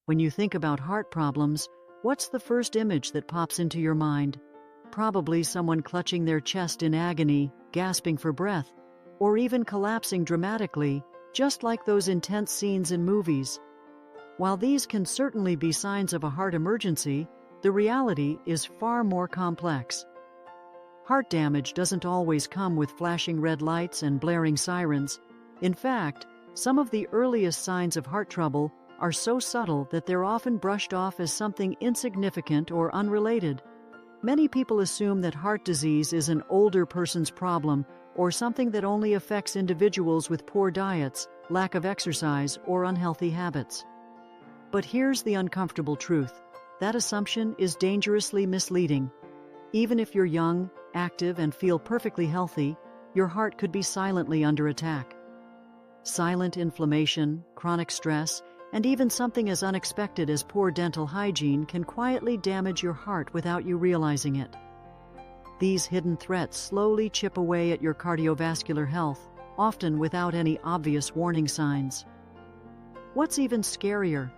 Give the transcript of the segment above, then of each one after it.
When you think about heart problems, what's the first image that pops into your mind? Probably someone clutching their chest in agony, gasping for breath, or even collapsing dramatically, just like those intense scenes in movies. While these can certainly be signs of a heart emergency, the reality is far more complex. Heart damage doesn't always come with flashing red lights and blaring sirens. In fact, some of the earliest signs of heart trouble are so subtle that they're often brushed off as something insignificant or unrelated. Many people assume that heart disease is an older person's problem or something that only affects individuals with poor diets, lack of exercise, or unhealthy habits. But here's the uncomfortable truth. That assumption is dangerously misleading. Even if you're young, active, and feel perfectly healthy, your heart could be silently under attack. Silent inflammation, chronic stress, and even something as unexpected as poor dental hygiene can quietly damage your heart without you realizing it. These hidden threats slowly chip away at your cardiovascular health, often without any obvious warning signs. What's even scarier?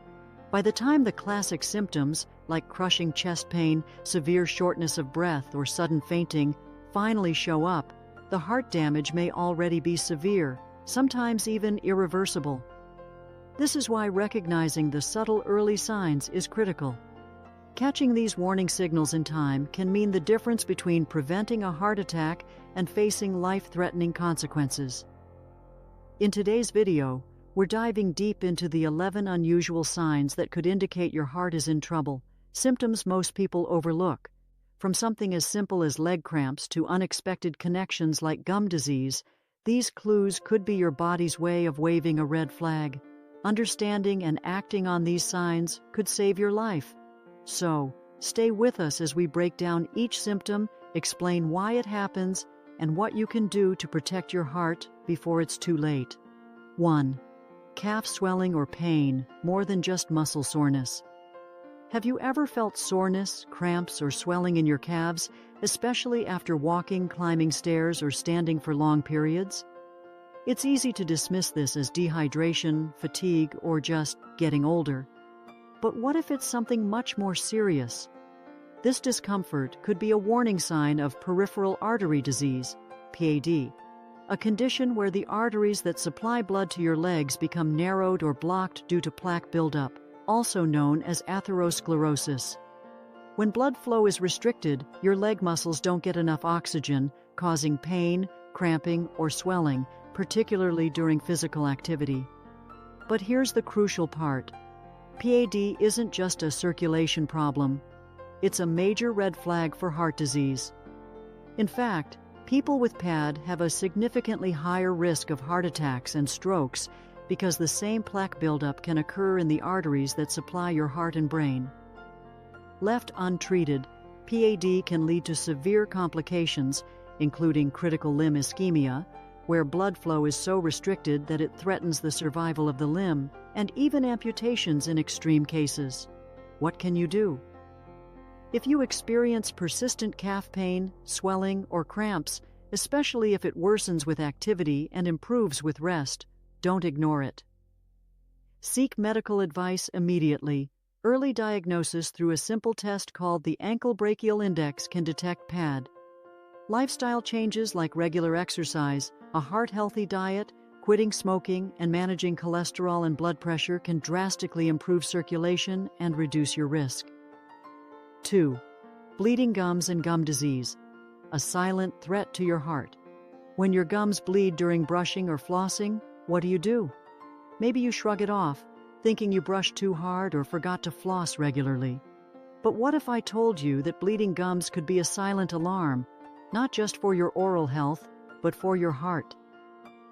By the time the classic symptoms, like crushing chest pain, severe shortness of breath, or sudden fainting, finally show up, the heart damage may already be severe, sometimes even irreversible. This is why recognizing the subtle early signs is critical. Catching these warning signals in time can mean the difference between preventing a heart attack and facing life-threatening consequences. In today's video, we're diving deep into the 11 unusual signs that could indicate your heart is in trouble, symptoms most people overlook. From something as simple as leg cramps to unexpected connections like gum disease, these clues could be your body's way of waving a red flag. Understanding and acting on these signs could save your life. So, stay with us as we break down each symptom, explain why it happens, and what you can do to protect your heart before it's too late. 1. Calf swelling or pain, more than just muscle soreness. Have you ever felt soreness, cramps, or swelling in your calves, especially after walking, climbing stairs, or standing for long periods? It's easy to dismiss this as dehydration, fatigue, or just getting older. But what if it's something much more serious? This discomfort could be a warning sign of peripheral artery disease, PAD, a condition where the arteries that supply blood to your legs become narrowed or blocked due to plaque buildup, also known as atherosclerosis. When blood flow is restricted, your leg muscles don't get enough oxygen, causing pain, cramping, or swelling, particularly during physical activity. But here's the crucial part. PAD isn't just a circulation problem. It's a major red flag for heart disease. In fact, people with PAD have a significantly higher risk of heart attacks and strokes because the same plaque buildup can occur in the arteries that supply your heart and brain. Left untreated, PAD can lead to severe complications, including critical limb ischemia, where blood flow is so restricted that it threatens the survival of the limb, and even amputations in extreme cases. What can you do? If you experience persistent calf pain, swelling, or cramps, especially if it worsens with activity and improves with rest, don't ignore it. Seek medical advice immediately. Early diagnosis through a simple test called the ankle brachial index can detect PAD. Lifestyle changes like regular exercise, a heart-healthy diet, quitting smoking, and managing cholesterol and blood pressure can drastically improve circulation and reduce your risk. 2. Bleeding gums and gum disease, a silent threat to your heart. When your gums bleed during brushing or flossing, what do? Maybe you shrug it off, thinking you brushed too hard or forgot to floss regularly. But what if I told you that bleeding gums could be a silent alarm, not just for your oral health, but for your heart?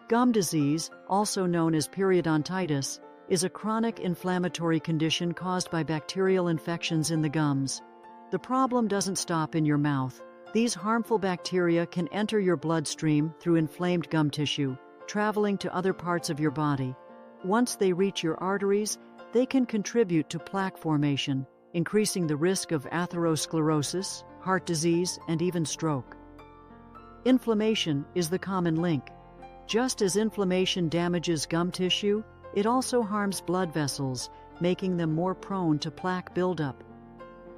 Gum disease, also known as periodontitis, is a chronic inflammatory condition caused by bacterial infections in the gums. The problem doesn't stop in your mouth. These harmful bacteria can enter your bloodstream through inflamed gum tissue, traveling to other parts of your body. Once they reach your arteries, they can contribute to plaque formation, increasing the risk of atherosclerosis, heart disease, and even stroke. Inflammation is the common link. Just as inflammation damages gum tissue, it also harms blood vessels, making them more prone to plaque buildup.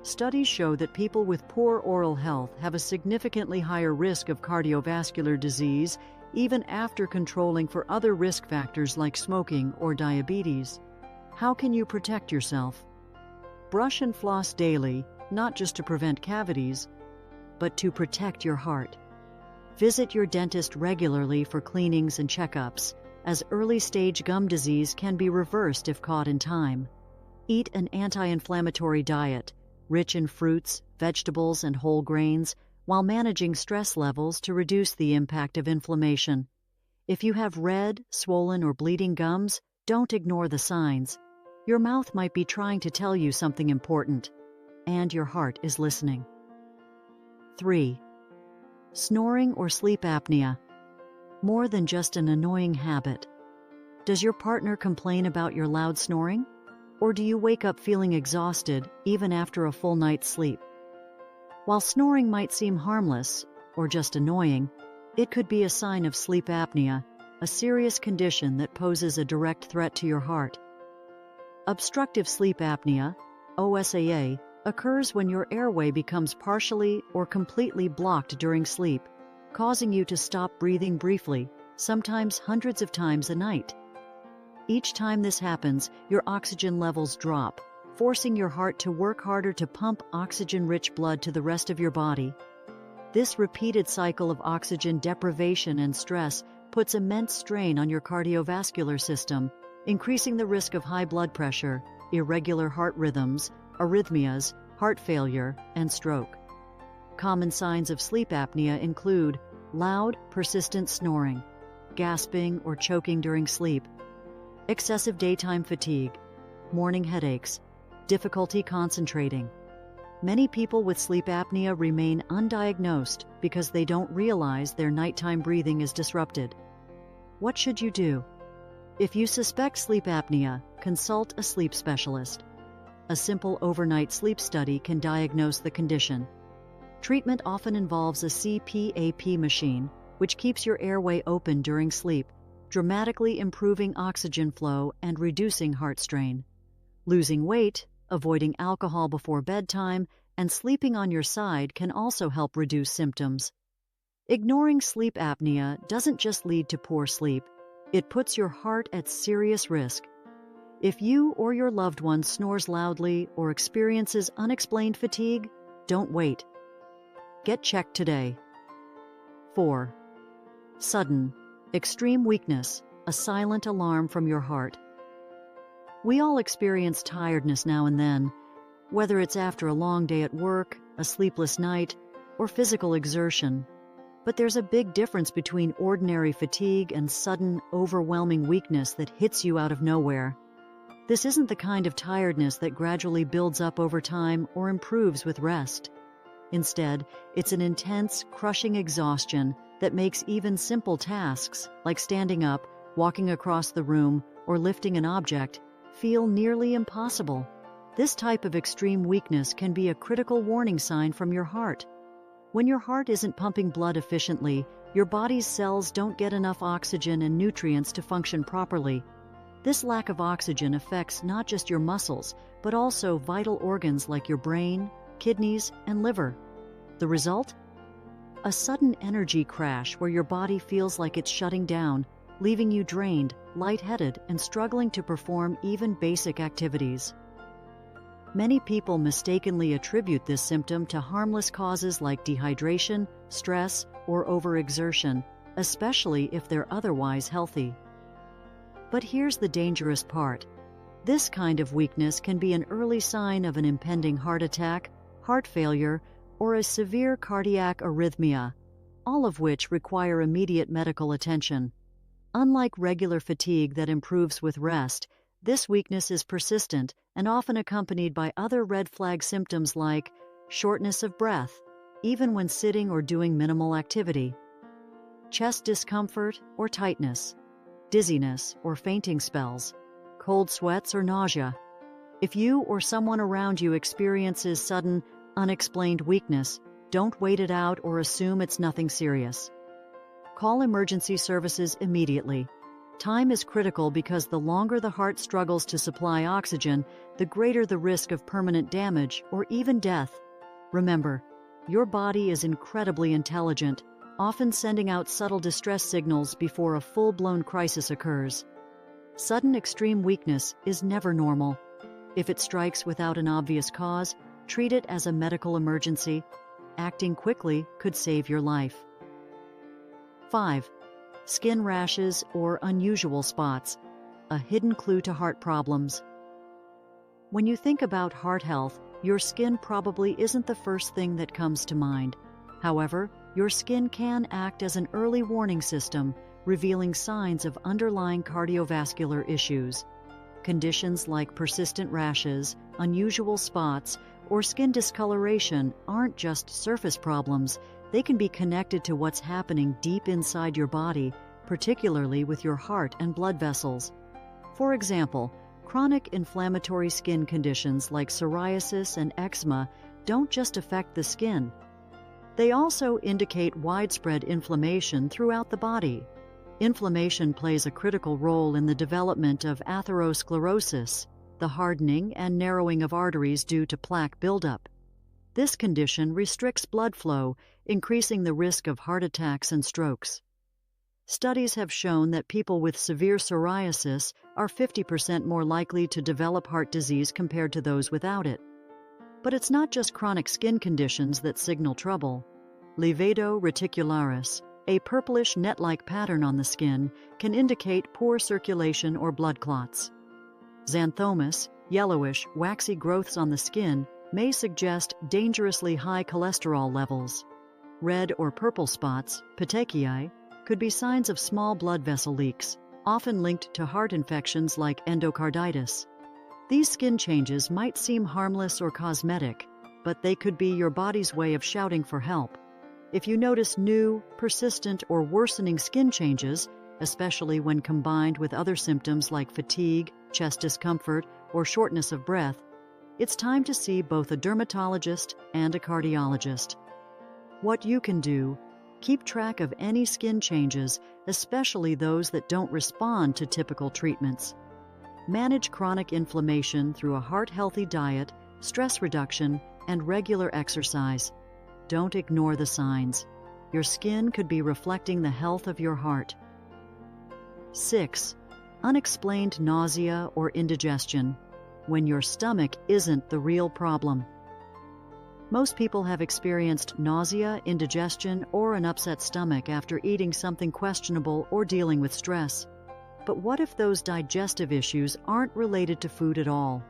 Studies show that people with poor oral health have a significantly higher risk of cardiovascular disease even after controlling for other risk factors like smoking or diabetes. How can you protect yourself? Brush and floss daily, not just to prevent cavities, but to protect your heart. Visit your dentist regularly for cleanings and checkups, as early-stage gum disease can be reversed if caught in time. Eat an anti-inflammatory diet, rich in fruits, vegetables, and whole grains, while managing stress levels to reduce the impact of inflammation. If you have red, swollen, or bleeding gums, don't ignore the signs. Your mouth might be trying to tell you something important, and your heart is listening. 3. Snoring or sleep apnea. More than just an annoying habit. Does your partner complain about your loud snoring? Or do you wake up feeling exhausted even after a full night's sleep? While snoring might seem harmless or just annoying, it could be a sign of sleep apnea, a serious condition that poses a direct threat to your heart. Obstructive sleep apnea, OSAA, occurs when your airway becomes partially or completely blocked during sleep, causing you to stop breathing briefly, sometimes hundreds of times a night. Each time this happens, your oxygen levels drop, forcing your heart to work harder to pump oxygen-rich blood to the rest of your body. This repeated cycle of oxygen deprivation and stress puts immense strain on your cardiovascular system, increasing the risk of high blood pressure, irregular heart rhythms, arrhythmias, heart failure, and stroke. Common signs of sleep apnea include loud, persistent snoring, gasping or choking during sleep, excessive daytime fatigue, morning headaches, difficulty concentrating. Many people with sleep apnea remain undiagnosed because they don't realize their nighttime breathing is disrupted. What should you do? If you suspect sleep apnea, consult a sleep specialist. A simple overnight sleep study can diagnose the condition. Treatment often involves a CPAP machine, which keeps your airway open during sleep, dramatically improving oxygen flow and reducing heart strain. Losing weight, avoiding alcohol before bedtime, and sleeping on your side can also help reduce symptoms. Ignoring sleep apnea doesn't just lead to poor sleep, it puts your heart at serious risk. If you or your loved one snores loudly or experiences unexplained fatigue, don't wait. Get checked today. 4. Sudden, extreme weakness, a silent alarm from your heart. We all experience tiredness now and then, whether it's after a long day at work, a sleepless night, or physical exertion. But there's a big difference between ordinary fatigue and sudden, overwhelming weakness that hits you out of nowhere. This isn't the kind of tiredness that gradually builds up over time or improves with rest. Instead, it's an intense, crushing exhaustion that makes even simple tasks, like standing up, walking across the room, or lifting an object, feel nearly impossible. This type of extreme weakness can be a critical warning sign from your heart. When your heart isn't pumping blood efficiently, your body's cells don't get enough oxygen and nutrients to function properly. This lack of oxygen affects not just your muscles, but also vital organs like your brain, kidneys, and liver. The result? A sudden energy crash where your body feels like it's shutting down, leaving you drained, lightheaded, and struggling to perform even basic activities. Many people mistakenly attribute this symptom to harmless causes like dehydration, stress, or overexertion, especially if they're otherwise healthy. But here's the dangerous part. This kind of weakness can be an early sign of an impending heart attack, heart failure, or a severe cardiac arrhythmia, all of which require immediate medical attention. Unlike regular fatigue that improves with rest, this weakness is persistent and often accompanied by other red flag symptoms like shortness of breath, even when sitting or doing minimal activity, chest discomfort or tightness, dizziness or fainting spells, cold sweats or nausea. If you or someone around you experiences sudden, unexplained weakness, don't wait it out or assume it's nothing serious. Call emergency services immediately. Time is critical because the longer the heart struggles to supply oxygen, the greater the risk of permanent damage or even death. Remember, your body is incredibly intelligent, often sending out subtle distress signals before a full-blown crisis occurs. Sudden extreme weakness is never normal. If it strikes without an obvious cause, treat it as a medical emergency. Acting quickly could save your life. 5. Skin rashes or unusual spots, a hidden clue to heart problems. When you think about heart health, your skin probably isn't the first thing that comes to mind. However, your skin can act as an early warning system, revealing signs of underlying cardiovascular issues. Conditions like persistent rashes, unusual spots, or skin discoloration aren't just surface problems. They can be connected to what's happening deep inside your body, particularly with your heart and blood vessels. For example, chronic inflammatory skin conditions like psoriasis and eczema don't just affect the skin. They also indicate widespread inflammation throughout the body. Inflammation plays a critical role in the development of atherosclerosis, the hardening and narrowing of arteries due to plaque buildup. This condition restricts blood flow, increasing the risk of heart attacks and strokes. Studies have shown that people with severe psoriasis are 50% more likely to develop heart disease compared to those without it. But it's not just chronic skin conditions that signal trouble. Levato reticularis, a purplish net-like pattern on the skin, can indicate poor circulation or blood clots. Xanthomas, yellowish, waxy growths on the skin, may suggest dangerously high cholesterol levels. Red or purple spots, petechiae, could be signs of small blood vessel leaks, often linked to heart infections like endocarditis. These skin changes might seem harmless or cosmetic, but they could be your body's way of shouting for help. If you notice new, persistent, or worsening skin changes, especially when combined with other symptoms like fatigue, chest discomfort, or shortness of breath, it's time to see both a dermatologist and a cardiologist. What you can do: keep track of any skin changes, especially those that don't respond to typical treatments. Manage chronic inflammation through a heart-healthy diet, stress reduction, and regular exercise. Don't ignore the signs. Your skin could be reflecting the health of your heart. 6. Unexplained nausea or indigestion, when your stomach isn't the real problem. Most people have experienced nausea, indigestion, or an upset stomach after eating something questionable or dealing with stress. But what if those digestive issues aren't related to food at all?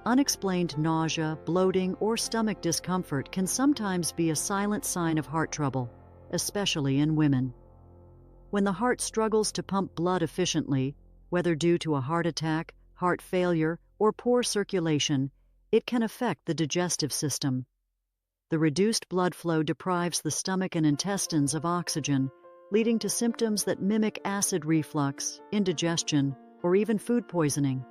Unexplained nausea, bloating, or stomach discomfort can sometimes be a silent sign of heart trouble, especially in women. When the heart struggles to pump blood efficiently, whether due to a heart attack, heart failure, or poor circulation, it can affect the digestive system. The reduced blood flow deprives the stomach and intestines of oxygen, leading to symptoms that mimic acid reflux, indigestion, or even food poisoning.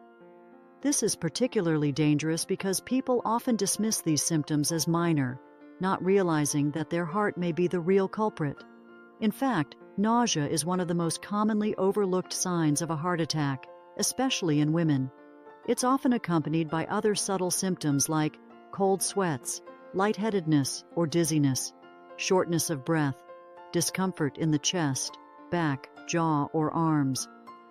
This is particularly dangerous because people often dismiss these symptoms as minor, not realizing that their heart may be the real culprit. In fact, nausea is one of the most commonly overlooked signs of a heart attack, especially in women. It's often accompanied by other subtle symptoms like cold sweats, lightheadedness or dizziness, shortness of breath, discomfort in the chest, back, jaw, or arms.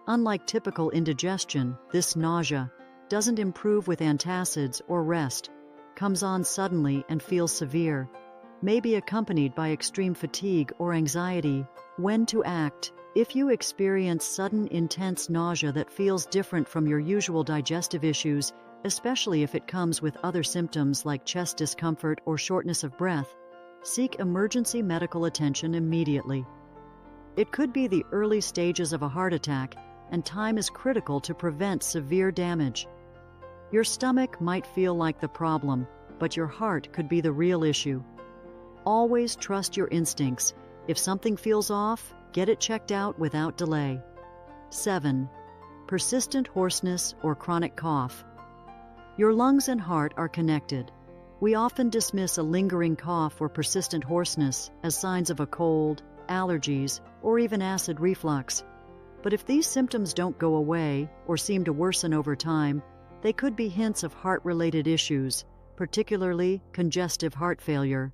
Unlike typical indigestion, this nausea doesn't improve with antacids or rest, comes on suddenly and feels severe, may be accompanied by extreme fatigue or anxiety. When to act: if you experience sudden, intense nausea that feels different from your usual digestive issues, especially if it comes with other symptoms like chest discomfort or shortness of breath, seek emergency medical attention immediately. It could be the early stages of a heart attack, and time is critical to prevent severe damage. Your stomach might feel like the problem, but your heart could be the real issue. Always trust your instincts. If something feels off, get it checked out without delay. 7. Persistent hoarseness or chronic cough. Your lungs and heart are connected. We often dismiss a lingering cough or persistent hoarseness as signs of a cold, allergies, or even acid reflux. But if these symptoms don't go away or seem to worsen over time, they could be hints of heart-related issues, particularly congestive heart failure.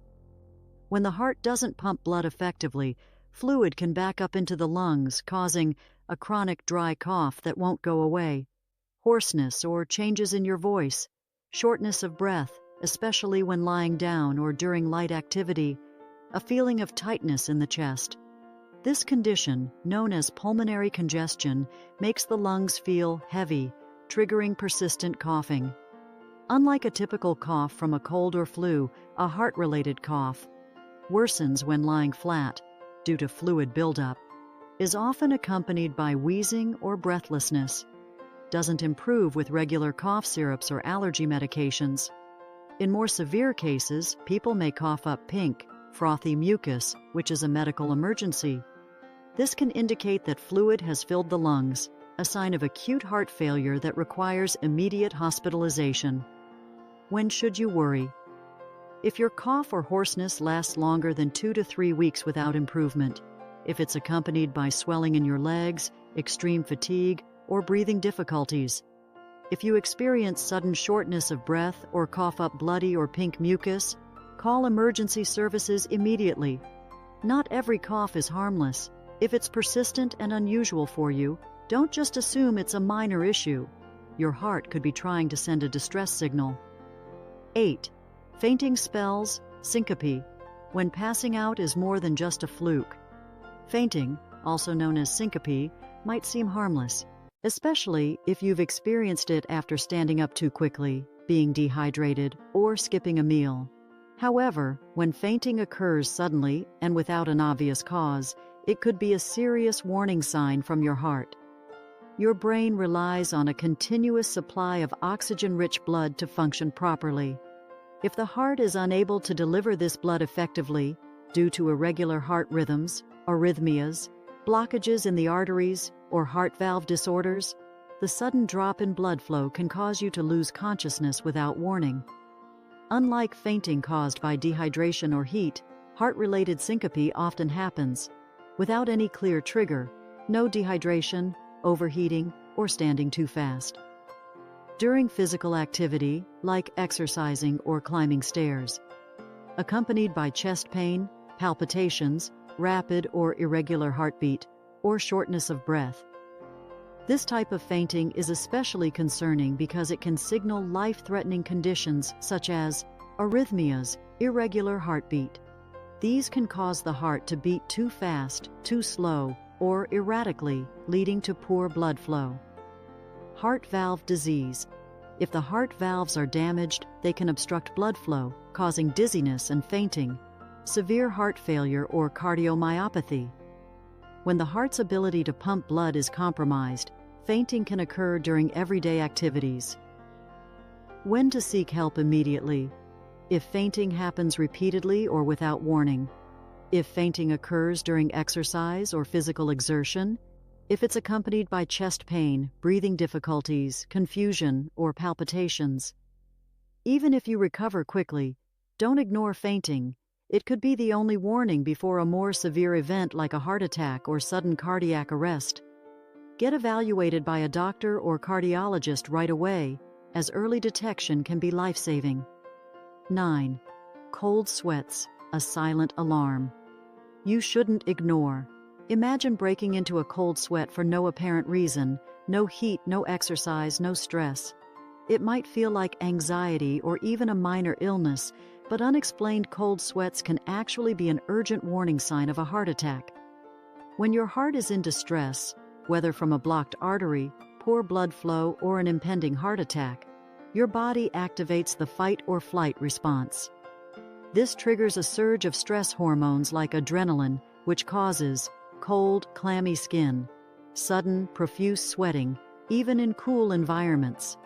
When the heart doesn't pump blood effectively, fluid can back up into the lungs, causing a chronic dry cough that won't go away, hoarseness or changes in your voice, shortness of breath, especially when lying down or during light activity, a feeling of tightness in the chest. This condition, known as pulmonary congestion, makes the lungs feel heavy, triggering persistent coughing. Unlike a typical cough from a cold or flu, a heart-related cough worsens when lying flat due to fluid buildup, is often accompanied by wheezing or breathlessness, doesn't improve with regular cough syrups or allergy medications. In more severe cases, people may cough up pink, frothy mucus, which is a medical emergency. This can indicate that fluid has filled the lungs, a sign of acute heart failure that requires immediate hospitalization. When should you worry? If your cough or hoarseness lasts longer than 2 to 3 weeks without improvement, if it's accompanied by swelling in your legs, extreme fatigue, or breathing difficulties, if you experience sudden shortness of breath or cough up bloody or pink mucus, call emergency services immediately. Not every cough is harmless. If it's persistent and unusual for you, don't just assume it's a minor issue. Your heart could be trying to send a distress signal. 8. Fainting spells, syncope, when passing out is more than just a fluke. Fainting, also known as syncope, might seem harmless, especially if you've experienced it after standing up too quickly, being dehydrated, or skipping a meal. However, when fainting occurs suddenly and without an obvious cause, it could be a serious warning sign from your heart. Your brain relies on a continuous supply of oxygen-rich blood to function properly. If the heart is unable to deliver this blood effectively due to irregular heart rhythms, arrhythmias, blockages in the arteries, or heart valve disorders, the sudden drop in blood flow can cause you to lose consciousness without warning. Unlike fainting caused by dehydration or heat, heart-related syncope often happens without any clear trigger, no dehydration, overheating, or standing too fast. During physical activity, like exercising or climbing stairs, accompanied by chest pain, palpitations, rapid or irregular heartbeat, or shortness of breath. This type of fainting is especially concerning because it can signal life-threatening conditions such as arrhythmias, irregular heartbeat. These can cause the heart to beat too fast, too slow, or erratically, leading to poor blood flow. Heart valve disease. If the heart valves are damaged, they can obstruct blood flow, causing dizziness and fainting, severe heart failure, or cardiomyopathy. When the heart's ability to pump blood is compromised, fainting can occur during everyday activities. When to seek help immediately. If fainting happens repeatedly or without warning. If fainting occurs during exercise or physical exertion. If it's accompanied by chest pain, breathing difficulties, confusion, or palpitations. Even if you recover quickly, don't ignore fainting. It could be the only warning before a more severe event like a heart attack or sudden cardiac arrest. Get evaluated by a doctor or cardiologist right away, as early detection can be life-saving. 9. Cold sweats, a silent alarm. You shouldn't ignore. Imagine breaking into a cold sweat for no apparent reason, no heat, no exercise, no stress. It might feel like anxiety or even a minor illness, but unexplained cold sweats can actually be an urgent warning sign of a heart attack. When your heart is in distress, whether from a blocked artery, poor blood flow, or an impending heart attack, your body activates the fight or flight response. This triggers a surge of stress hormones like adrenaline, which causes cold, clammy skin, sudden, profuse sweating, even in cool environments,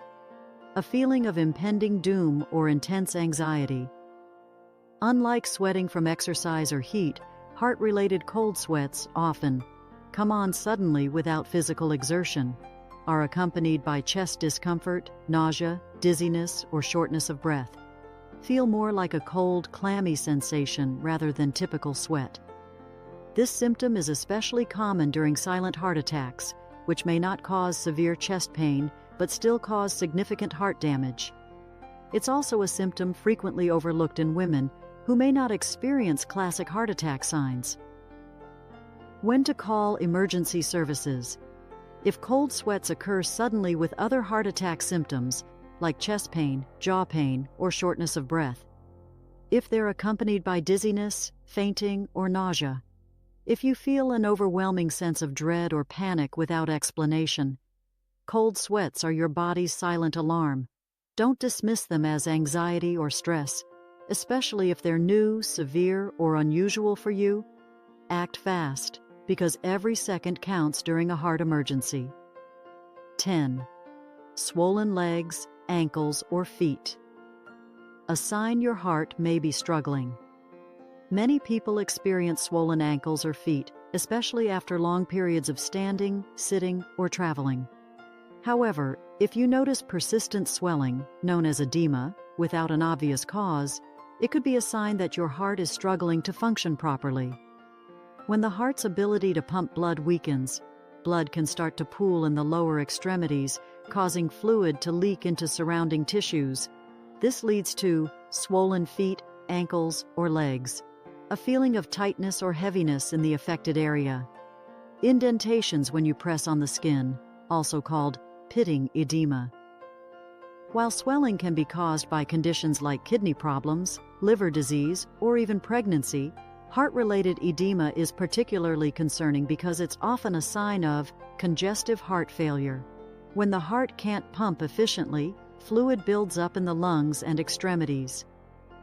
a feeling of impending doom or intense anxiety. Unlike sweating from exercise or heat, heart-related cold sweats often come on suddenly without physical exertion, are accompanied by chest discomfort, nausea, dizziness, or shortness of breath. Feel more like a cold, clammy sensation rather than typical sweat. This symptom is especially common during silent heart attacks, which may not cause severe chest pain but still cause significant heart damage. It's also a symptom frequently overlooked in women who may not experience classic heart attack signs. When to call emergency services. If cold sweats occur suddenly with other heart attack symptoms, like chest pain, jaw pain, or shortness of breath. If they're accompanied by dizziness, fainting, or nausea. If you feel an overwhelming sense of dread or panic without explanation. Cold sweats are your body's silent alarm. Don't dismiss them as anxiety or stress, especially if they're new, severe, or unusual for you. Act fast, because every second counts during a heart emergency. 10. Swollen legs, ankles, or feet. A sign your heart may be struggling. Many people experience swollen ankles or feet, especially after long periods of standing, sitting, or traveling. However, if you notice persistent swelling, known as edema, without an obvious cause, it could be a sign that your heart is struggling to function properly. When the heart's ability to pump blood weakens, blood can start to pool in the lower extremities, causing fluid to leak into surrounding tissues. This leads to swollen feet, ankles, or legs, a feeling of tightness or heaviness in the affected area. Indentations when you press on the skin, also called pitting edema. While swelling can be caused by conditions like kidney problems, liver disease, or even pregnancy, heart-related edema is particularly concerning because it's often a sign of congestive heart failure. When the heart can't pump efficiently, fluid builds up in the lungs and extremities.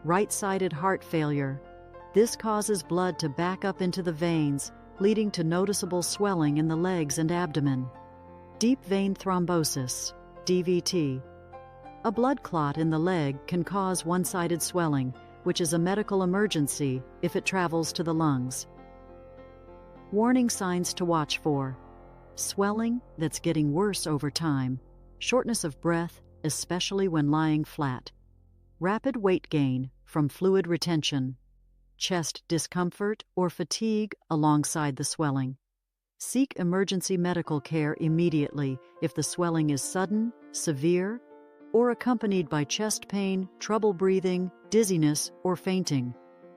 Right-sided heart failure. This causes blood to back up into the veins, leading to noticeable swelling in the legs and abdomen. Deep vein thrombosis, DVT. A blood clot in the leg can cause one-sided swelling, which is a medical emergency if it travels to the lungs. Warning signs to watch for. Swelling that's getting worse over time. Shortness of breath, especially when lying flat. Rapid weight gain from fluid retention. Chest discomfort or fatigue alongside the swelling. Seek emergency medical care immediately if the swelling is sudden, severe, or accompanied by chest pain, trouble breathing, dizziness, or fainting.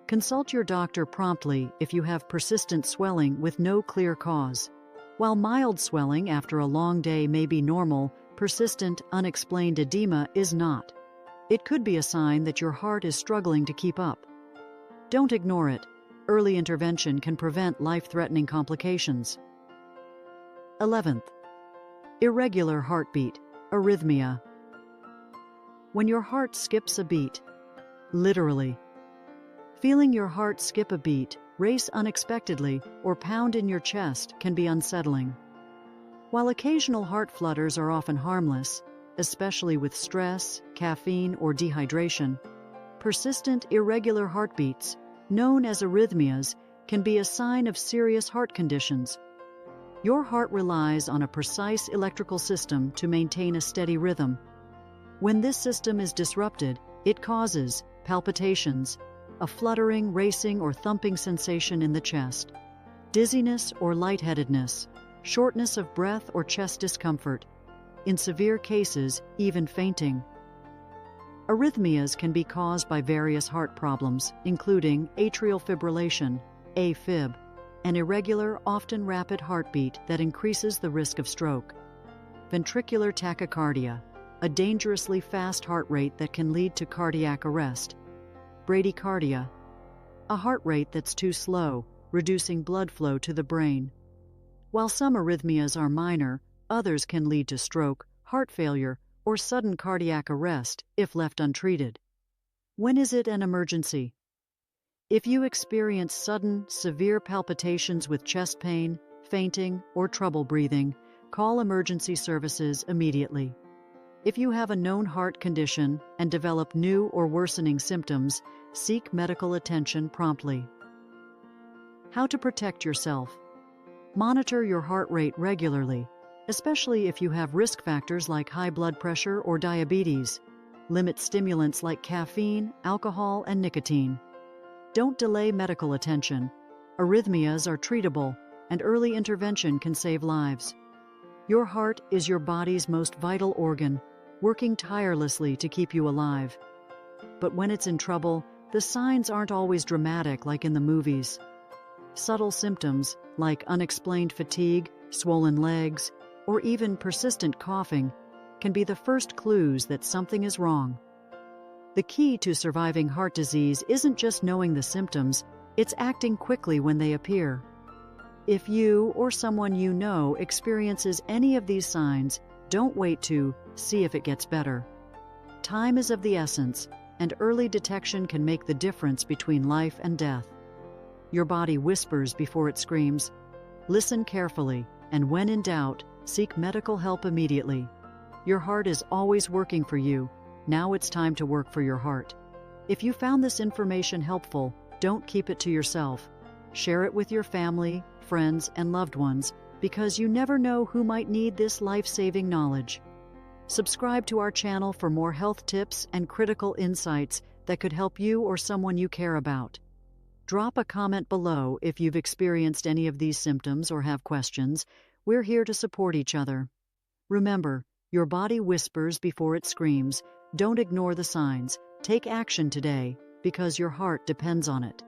Consult your doctor promptly if you have persistent swelling with no clear cause. While mild swelling after a long day may be normal, persistent, unexplained edema is not. It could be a sign that your heart is struggling to keep up. Don't ignore it. Early intervention can prevent life-threatening complications. 11th. Irregular heartbeat, arrhythmia. When your heart skips a beat, literally. Feeling your heart skip a beat, race unexpectedly, or pound in your chest can be unsettling. While occasional heart flutters are often harmless, especially with stress, caffeine, or dehydration, persistent irregular heartbeats, known as arrhythmias, can be a sign of serious heart conditions. Your heart relies on a precise electrical system to maintain a steady rhythm. When this system is disrupted, it causes palpitations, a fluttering, racing, or thumping sensation in the chest, dizziness or lightheadedness, shortness of breath or chest discomfort, in severe cases, even fainting. Arrhythmias can be caused by various heart problems, including atrial fibrillation, AFib, an irregular, often rapid heartbeat that increases the risk of stroke, ventricular tachycardia, a dangerously fast heart rate that can lead to cardiac arrest, bradycardia, a heart rate that's too slow, reducing blood flow to the brain. While some arrhythmias are minor, others can lead to stroke, heart failure, or sudden cardiac arrest if left untreated. When is it an emergency? If you experience sudden, severe palpitations with chest pain, fainting, or trouble breathing, call emergency services immediately. If you have a known heart condition and develop new or worsening symptoms, seek medical attention promptly. How to protect yourself. Monitor your heart rate regularly, especially if you have risk factors like high blood pressure or diabetes. Limit stimulants like caffeine, alcohol, and nicotine. Don't delay medical attention. Arrhythmias are treatable, and early intervention can save lives. Your heart is your body's most vital organ, working tirelessly to keep you alive. But when it's in trouble, the signs aren't always dramatic like in the movies. Subtle symptoms, like unexplained fatigue, swollen legs, or even persistent coughing, can be the first clues that something is wrong. The key to surviving heart disease isn't just knowing the symptoms, it's acting quickly when they appear. If you or someone you know experiences any of these signs, don't wait to see if it gets better. Time is of the essence, and early detection can make the difference between life and death. Your body whispers before it screams. Listen carefully, and when in doubt, seek medical help immediately. Your heart is always working for you. Now it's time to work for your heart. If you found this information helpful, don't keep it to yourself. Share it with your family, friends, and loved ones, because you never know who might need this life-saving knowledge. Subscribe to our channel for more health tips and critical insights that could help you or someone you care about. Drop a comment below if you've experienced any of these symptoms or have questions. We're here to support each other. Remember, your body whispers before it screams. Don't ignore the signs. Take action today, because your heart depends on it.